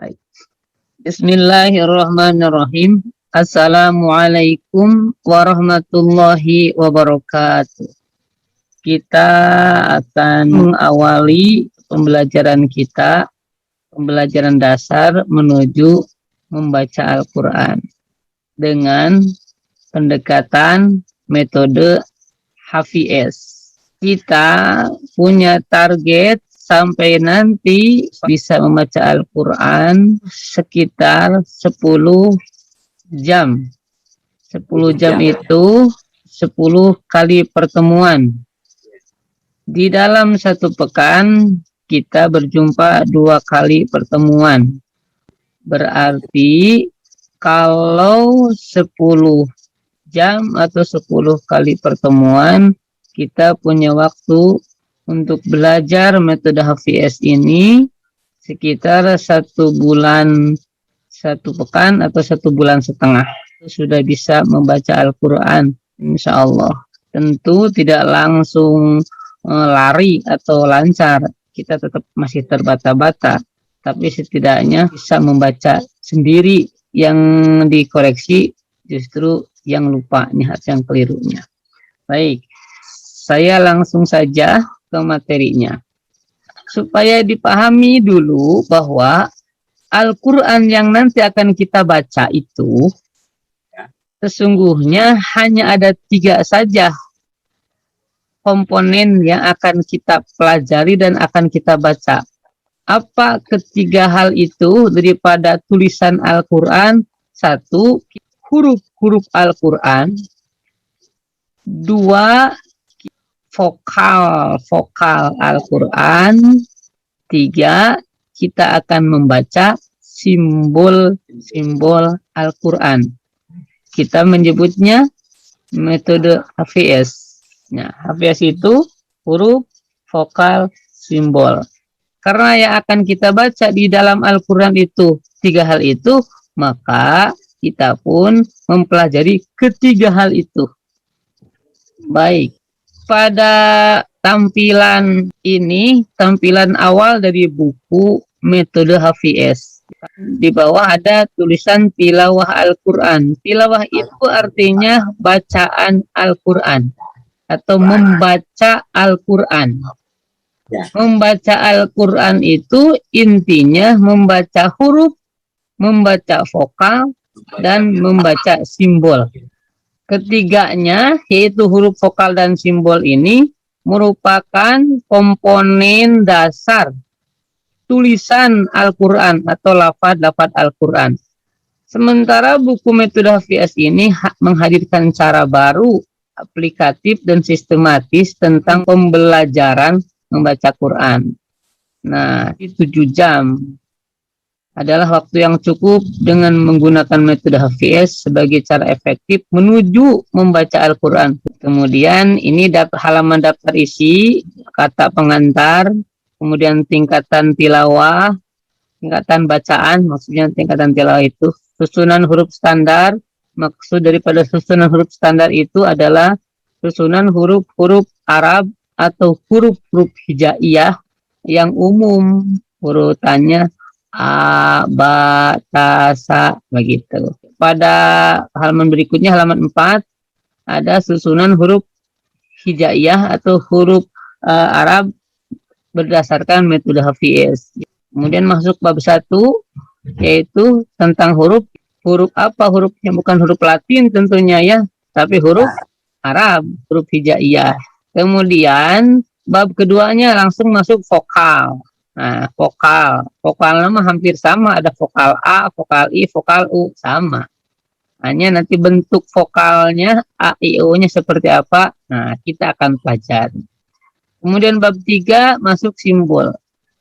Baik. Bismillahirrahmanirrahim. Assalamualaikum warahmatullahi wabarakatuh. Kita akan mengawali pembelajaran kita, pembelajaran dasar menuju membaca Al-Quran dengan pendekatan metode HVS. Kita punya target sampai nanti bisa membaca Al-Quran sekitar 10 jam. 10 jam itu 10 kali pertemuan. Di dalam satu pekan kita berjumpa 2 kali pertemuan. Berarti kalau 10 jam atau 10 kali pertemuan, kita punya waktu untuk belajar metode HVS ini sekitar 1 bulan, 1 pekan atau 1 bulan setengah. Sudah bisa membaca Al-Quran, insya Allah. Tentu tidak langsung lari atau lancar, kita tetap masih terbata-bata, tapi setidaknya bisa membaca sendiri. Yang dikoreksi justru yang lupanya atau yang kelirunya. Baik, saya langsung saja ke materinya. Supaya dipahami dulu bahwa Al-Quran yang nanti akan kita baca itu sesungguhnya hanya ada 3 saja komponen yang akan kita pelajari dan akan kita baca. Apa ketiga hal itu daripada tulisan Al-Quran? 1, huruf-huruf Al-Quran. 2, vokal Al-Quran. 3, kita akan membaca simbol-simbol Al-Quran. Kita menyebutnya metode HVS. Nah, HVS itu huruf, vokal, simbol. Karena yang akan kita baca di dalam Al-Quran itu 3 hal itu, maka kita pun mempelajari ketiga hal itu. Baik, pada tampilan ini, tampilan awal dari buku metode HVS. Di bawah ada tulisan tilawah Al-Quran. Tilawah itu artinya bacaan Al-Quran atau membaca Al-Quran. Membaca Al-Quran itu intinya membaca huruf, membaca vokal, dan membaca simbol. Ketiganya, yaitu huruf, vokal, dan simbol ini merupakan komponen dasar tulisan Al-Quran atau lafaz-lafaz Al-Quran. Sementara buku metode HVS ini menghadirkan cara baru, aplikatif, dan sistematis tentang pembelajaran membaca Quran. Nah, 7 jam adalah waktu yang cukup dengan menggunakan metode HVS sebagai cara efektif menuju membaca Al-Quran. Kemudian ini halaman daftar isi, kata pengantar, kemudian tingkatan tilawah, tingkatan bacaan, maksudnya tingkatan tilawah itu, susunan huruf standar. Maksud daripada susunan huruf standar itu adalah susunan huruf-huruf Arab atau huruf-huruf hijaiyah yang umum, urutannya A, Ba, Ta, Sa, begitu. Pada halaman berikutnya, halaman 4, ada susunan huruf hijaiyah atau huruf Arab berdasarkan metode HVS. Kemudian masuk bab 1, yaitu tentang huruf. Huruf apa? Hurufnya bukan huruf Latin tentunya ya, tapi huruf Arab, huruf hijaiyah. Kemudian bab keduanya langsung masuk vokal. Nah, vokal nama hampir sama, ada vokal A, vokal I, vokal U, sama. Hanya nanti bentuk vokalnya A, I, U-nya seperti apa, nah kita akan pelajari. Kemudian bab 3 masuk simbol.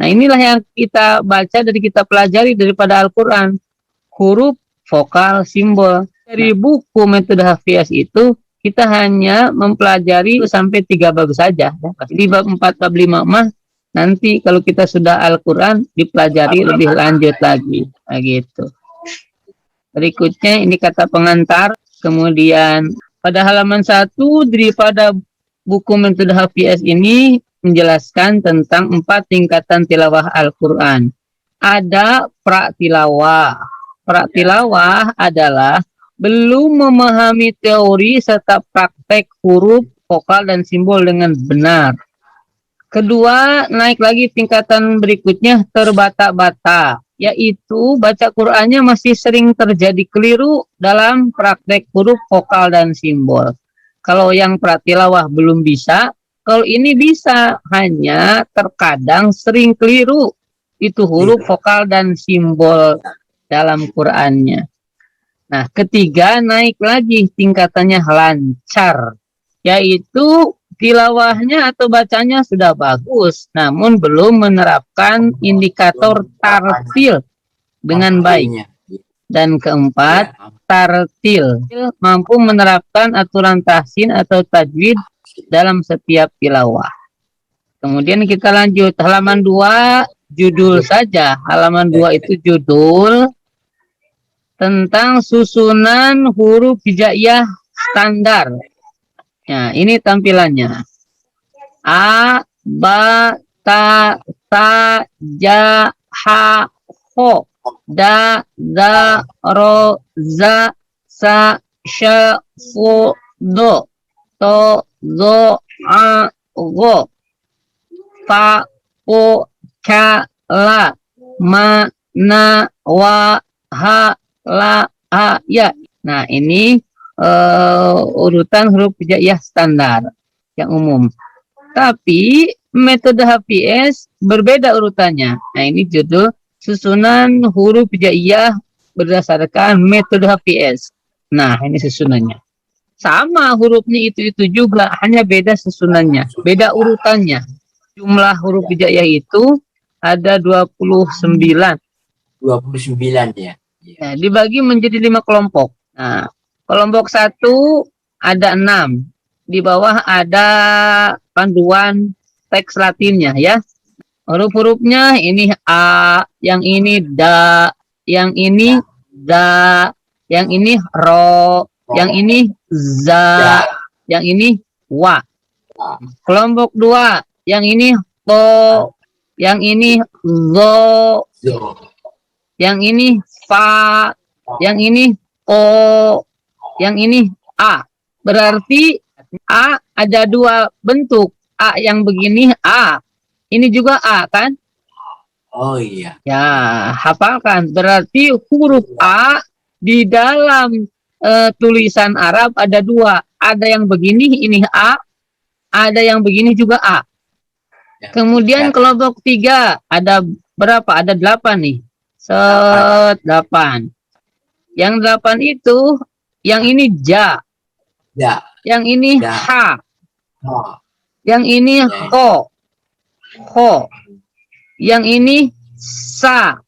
Nah, inilah yang kita baca dari kita pelajari daripada Al-Quran. Huruf, vokal, simbol. Dari buku metode HVS itu kita hanya mempelajari sampai 3 bab saja. Di bab 4, bab 5 mah nanti kalau kita sudah Al-Quran dipelajari lebih lanjut lagi. Nah, gitu. Berikutnya ini kata pengantar. Kemudian pada halaman 1 daripada buku metode HVS ini menjelaskan tentang 4 tingkatan tilawah Al-Quran. ada praktilawah. Praktilawah adalah belum memahami teori serta praktek huruf, vokal, dan simbol dengan benar. Kedua, naik lagi tingkatan berikutnya, terbata-bata, yaitu baca Qur'annya masih sering terjadi keliru dalam praktek huruf, vokal, dan simbol. Kalau yang pratilawah belum bisa, kalau ini bisa, hanya terkadang sering keliru itu huruf, vokal, dan simbol dalam Qur'annya. Nah, ketiga, naik lagi tingkatannya lancar, yaitu tilawahnya atau bacanya sudah bagus, namun belum menerapkan indikator tartil dengan baik. Dan keempat, tartil, mampu menerapkan aturan tahsin atau tajwid dalam setiap tilawah. Kemudian kita lanjut, halaman 2, judul saja. Halaman 2 itu judul tentang susunan huruf hijaiyah standar. Nah, ini tampilannya. A, ba, ta, sa, ja, ha, ho, da, za, ro, za, sa, sha, fu, do, to, zo, a, go, fa, po, ka, la, ma, na, wa, ha, la, ha, ya. Nah, ini urutan huruf hijaiyah standar yang umum. Tapi metode HVS berbeda urutannya. Nah, ini judul susunan huruf hijaiyah berdasarkan metode HVS. Nah, ini susunannya. Sama hurufnya itu juga, hanya beda susunannya, beda urutannya. Jumlah huruf hijaiyah itu ada 29. 29 ya. Nah, dibagi menjadi 5 kelompok. Nah, kelompok 1 ada 6. Di bawah ada panduan teks Latinnya ya. Huruf-hurufnya ini A, yang ini da, yang ini da, yang ini ro, yang ini za, yang ini wa. Kelompok 2, yang ini to, yang ini zo, yang ini fa, yang ini o, yang ini a. Berarti a ada 2 bentuk. A yang begini a. Ini juga a kan? Oh iya. Ya, hafalkan. Berarti huruf a di dalam tulisan Arab ada 2. Ada yang begini, ini a. Ada yang begini juga a. Kemudian kelompok 3 ada berapa? Ada 8 nih. 8. Yang 8 itu, yang ini ja. Yang ini ha. Yang ini ho. Yang ini sa.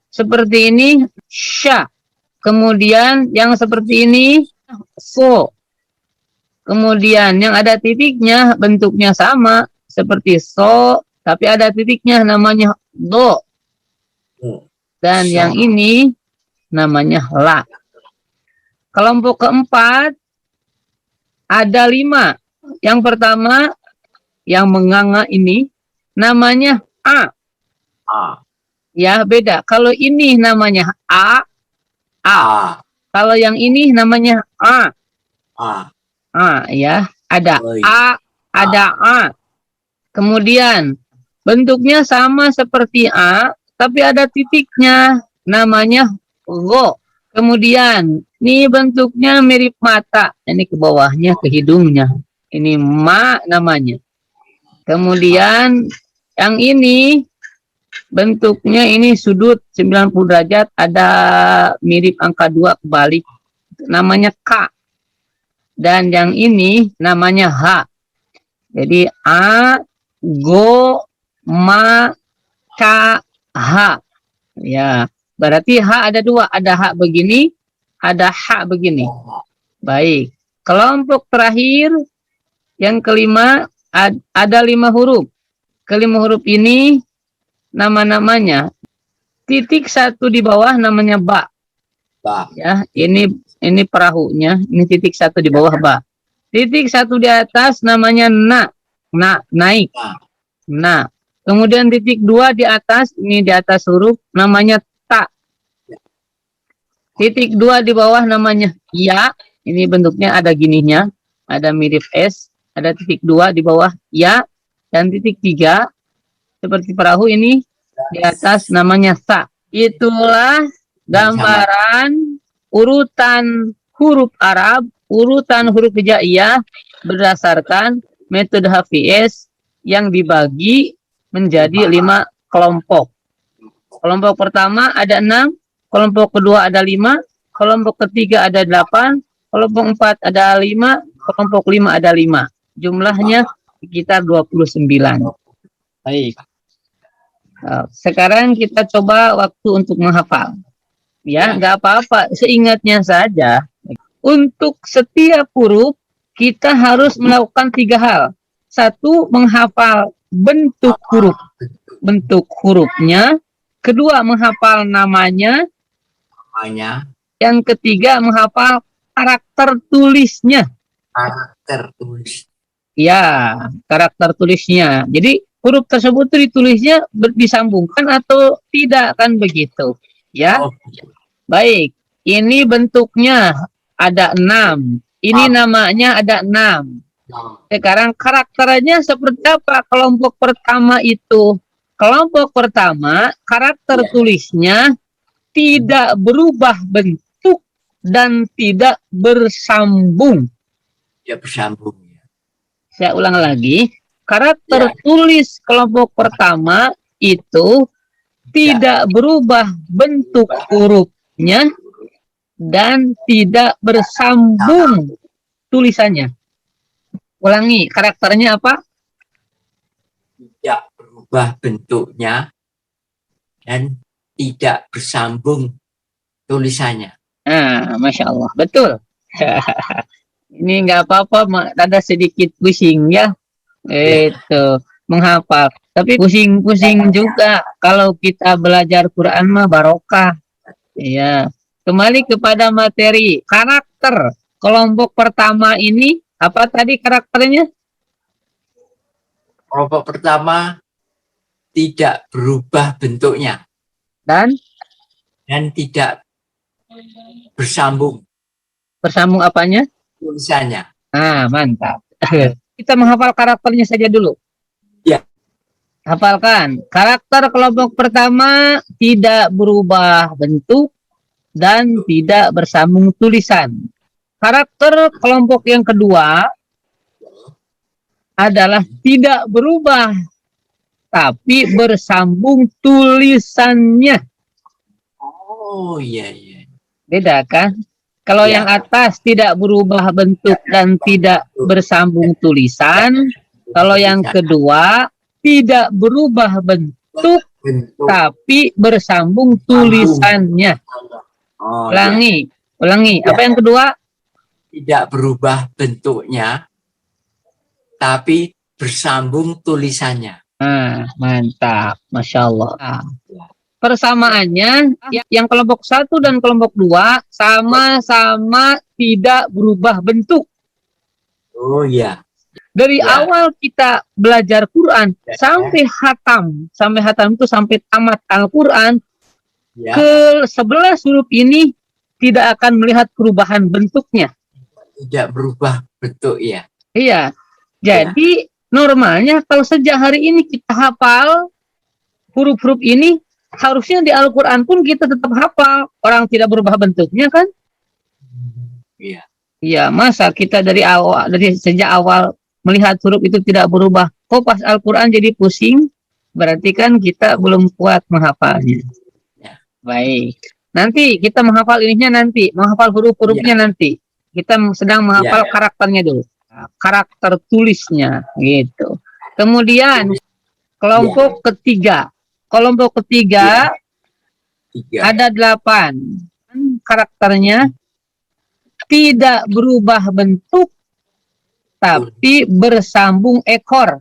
Seperti ini sya. Kemudian yang seperti ini so. Kemudian yang ada titiknya bentuknya sama seperti so, tapi ada titiknya namanya do. Dan yang ini namanya la. Kelompok keempat ada 5. Yang pertama yang menganga ini namanya a. Ya, beda. Kalau ini namanya a. Kalau yang ini namanya a. Ya, ada a, ada a. Kemudian bentuknya sama seperti a, tapi ada titiknya, namanya go. Kemudian ini bentuknya mirip mata, ini ke bawahnya ke hidungnya, ini ma namanya. Kemudian yang ini bentuknya ini sudut 90 derajat, ada mirip angka 2 kebalik, namanya k. Dan yang ini namanya H. Jadi A, Go, Ma, Ka, H. Ya, berarti H ada 2. Ada H begini, ada H begini. Baik. Kelompok terakhir, yang kelima, ada 5 huruf. Kelima huruf ini, nama-namanya. Titik 1 di bawah namanya ba. Ya, ini perahunya, ini titik 1 di bawah ba. Titik 1 di atas namanya na, naik. Nah, Kemudian titik 2 di atas, ini di atas huruf namanya ta. Titik 2 di bawah namanya ya. Ini bentuknya ada gininya, ada mirip S, ada titik 2 di bawah ya, dan titik 3 seperti perahu ini di atas namanya sa. Itulah gambaran urutan huruf Arab, urutan huruf hijaiyah berdasarkan metode HVS yang dibagi menjadi 5 kelompok. Kelompok pertama ada 6, kelompok kedua ada 5, kelompok ketiga ada 8, kelompok 4 ada 5, kelompok 5 ada 5. Jumlahnya sekitar 29. Baik. Sekarang kita coba waktu untuk menghafal. Ya, nggak apa-apa, seingatnya saja. Untuk setiap huruf, kita harus melakukan 3 hal. 1, menghafal bentuk hurufnya. Kedua, menghafal namanya. Yang ketiga, menghafal karakter tulisnya. Karakter tulis. Ya, karakter tulisnya. Jadi huruf tersebut ditulisnya disambungkan atau tidak, kan begitu. Ya. Oh, Baik. Ini bentuknya ada 6. Ini namanya ada 6. Sekarang karakternya seperti apa? Kelompok pertama itu. Kelompok pertama, karakter tulisnya tidak berubah bentuk dan tidak bersambung. ya bersambung. Saya ulang lagi. Karakter tulis kelompok pertama itu tidak berubah bentuk hurufnya dan tidak bersambung tulisannya. Ulangi, karakternya apa? Tidak berubah bentuknya dan tidak bersambung tulisannya. Nah, Masya Allah, betul. Ini nggak apa-apa, ada sedikit pusing ya. Itu menghafal. Tapi pusing-pusing juga kalau kita belajar Quran mah barokah. Ya. Kembali kepada materi karakter. Kelompok pertama ini apa tadi karakternya? Kelompok pertama tidak berubah bentuknya Dan tidak bersambung bersambung apanya? tulisannya. Ah, mantap. Kita menghafal karakternya saja dulu. Ya. Hafalkan. Karakter kelompok pertama tidak berubah bentuk dan tidak bersambung tulisan. Karakter kelompok yang kedua adalah tidak berubah tapi bersambung tulisannya. Oh iya iya. Beda kan? Kalau yang atas tidak berubah bentuk dan tidak bersambung tulisan. Kalau yang kedua tidak berubah bentuk tapi bersambung tulisannya. Ulangi. Apa yang kedua? Tidak berubah bentuknya tapi bersambung tulisannya. Nah, mantap. Masya Allah. Nah, persamaannya yang kelompok 1 dan kelompok 2 sama-sama tidak berubah bentuk. Oh iya. Dari awal kita belajar Quran sampai hatam itu sampai tamat Al-Quran, ke 11 huruf ini tidak akan melihat perubahan bentuknya. Tidak berubah bentuk ya. Iya. Jadi normalnya kalau sejak hari ini kita hafal huruf-huruf ini, harusnya di Al-Quran pun kita tetap hafal. Orang tidak berubah bentuknya kan? Iya. Iya, masa kita dari sejak awal melihat huruf itu tidak berubah. Kok pas Al-Quran jadi pusing? Berarti kan kita belum kuat menghafalnya. Ya. Baik. Nanti kita menghafal ininya nanti. Menghafal huruf-hurufnya nanti. Kita sedang menghafal karakternya dulu. Karakter tulisnya. Gitu. Kemudian kelompok ketiga. Kelompok ketiga ada 8. Karakternya tidak berubah bentuk tapi bersambung ekor.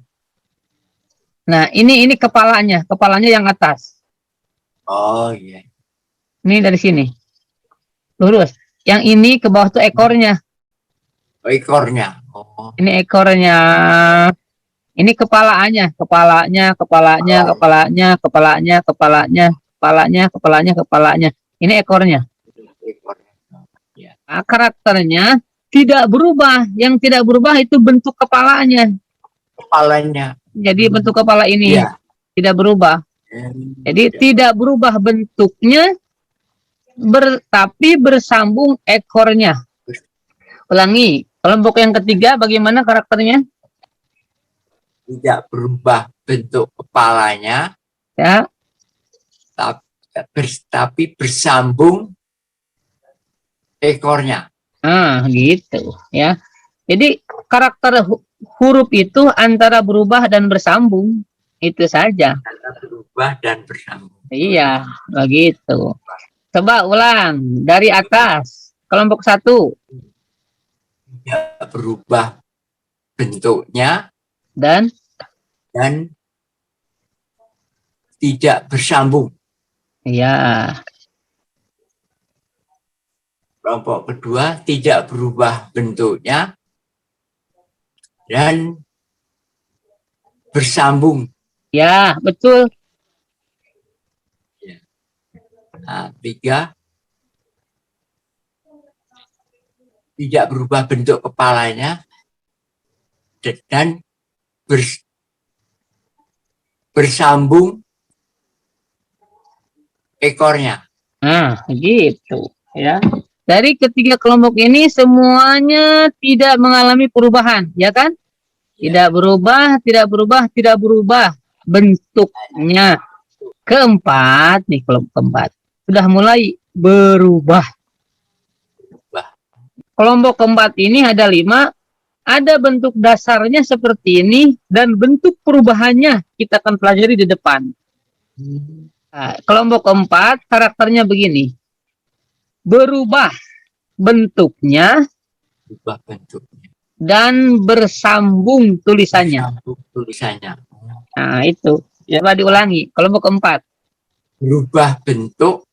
Nah, ini kepalanya yang atas. Oh iya. Ini dari sini. Lurus. Yang ini ke bawah tuh ekornya. Oh, ekornya. Oh. Ini ekornya. Ini kepalanya, kepalanya. Ini ekornya. Ekornya. Ya. Nah, karakternya tidak berubah. Yang tidak berubah itu bentuk kepalanya. Kepalanya. Jadi bentuk kepala ini Ya. tidak berubah. Jadi tidak berubah bentuknya, tapi bersambung ekornya. Ulangi, kelompok yang ketiga bagaimana karakternya? Tidak berubah bentuk kepalanya, Ya, tapi bersambung ekornya. nah gitu ya. Jadi karakter huruf itu antara berubah dan bersambung, itu saja. Antara berubah dan bersambung. Iya, begitu. Coba ulang dari atas, kelompok 1 Tidak berubah bentuknya dan tidak bersambung. ya, Kelompok kedua tidak berubah bentuknya dan bersambung. ya betul. Nah, 3 tidak berubah bentuk kepalanya dan bersambung ekornya. Nah, gitu ya. Dari ketiga kelompok ini semuanya tidak mengalami perubahan, ya kan? Tidak berubah, tidak berubah, tidak berubah bentuknya. Keempat, nih kelompok keempat, sudah mulai berubah. Kelompok keempat ini ada 5, ada bentuk dasarnya seperti ini, dan bentuk perubahannya kita akan pelajari di depan. Nah, kelompok keempat karakternya begini. Berubah bentuknya Berubah bentuknya. dan bersambung tulisannya. Bersambung tulisannya. Nah, itu. Coba diulangi. Kelompok keempat. Berubah bentuk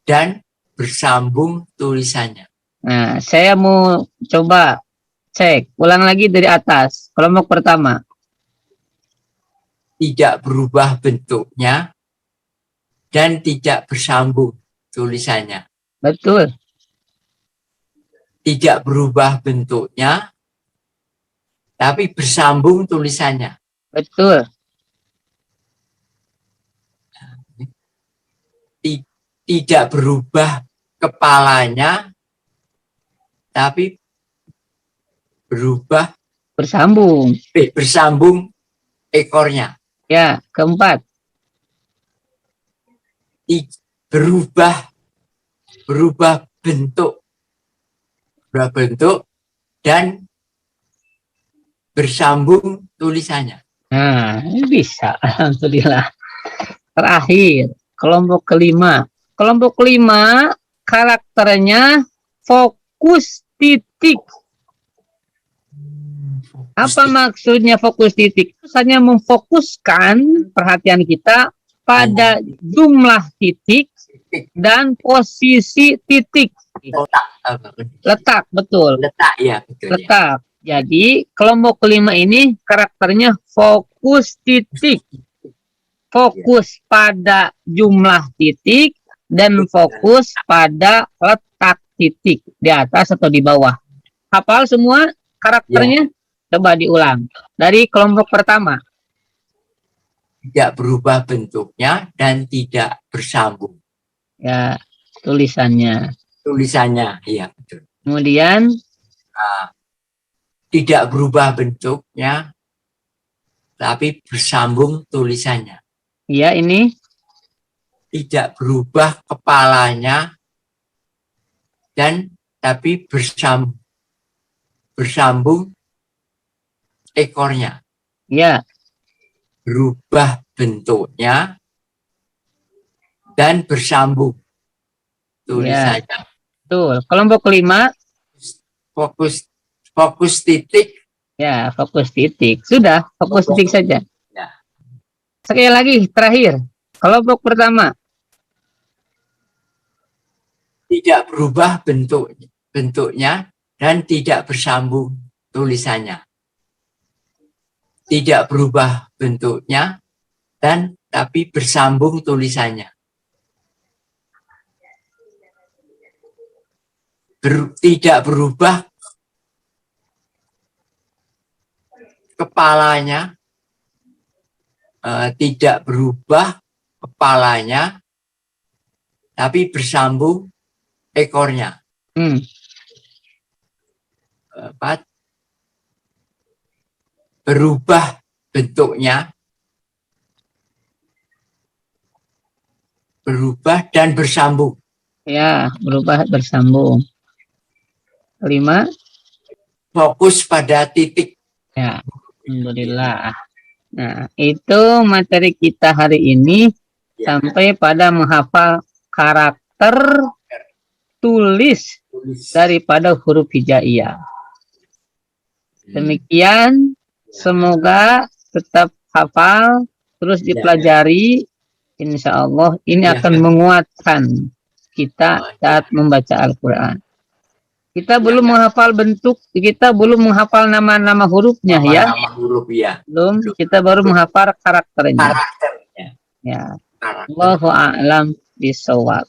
dan bersambung tulisannya. Nah, saya mau coba cek. Ulang lagi dari atas. Kelompok pertama. Tidak berubah bentuknya dan tidak bersambung tulisannya. Betul. Tidak berubah bentuknya tapi bersambung tulisannya. Betul. Tidak berubah kepalanya tapi berubah Bersambung. bersambung ekornya. Ya, keempat. Berubah bentuk dan bersambung tulisannya. Nah, ini bisa. Alhamdulillah. Terakhir, kelompok kelima. Kelompok kelima karakternya fokus titik. Apa maksudnya fokus titik? Hanya memfokuskan perhatian kita pada jumlah titik dan posisi titik. Letak, betul. Letak, ya, betul. Letak. Jadi kelompok kelima ini karakternya fokus titik. Fokus pada jumlah titik dan fokus pada letak titik di atas atau di bawah. Hafal semua karakternya? Ya. Coba diulang. Dari kelompok pertama. Tidak berubah bentuknya dan tidak bersambung. Ya, tulisannya. Tulisannya, iya betul. Kemudian tidak berubah bentuknya tapi bersambung tulisannya. Iya, ini tidak berubah kepalanya dan tapi bersambung ekornya. Ya. Berubah bentuknya dan bersambung tulisannya. Ya. Betul. Kelompok kelima. Fokus titik. Ya, fokus titik. Sudah, fokus titik saja. Ya. Sekali lagi, terakhir. Kelompok pertama. Tidak berubah bentuknya dan tidak bersambung tulisannya. tidak berubah bentuknya, dan tapi bersambung tulisannya. Tidak berubah kepalanya, tidak berubah kepalanya, tapi bersambung ekornya. Empat, berubah bentuknya, berubah dan bersambung. Ya, berubah bersambung. 5. Fokus pada titik. Ya, alhamdulillah. Nah, itu materi kita hari ini Ya. sampai pada menghafal karakter tulis daripada huruf hijaiyah. Demikian, semoga tetap hafal, terus dipelajari. Insya Allah ini Ya. akan menguatkan kita saat membaca Al-Quran. Kita belum menghafal bentuk, kita belum menghafal nama-nama hurufnya ya. Nama huruf ya. Belum, kita baru menghafal karakternya. Karakternya. Ya. Karakter. Allahu a'lam bishawab.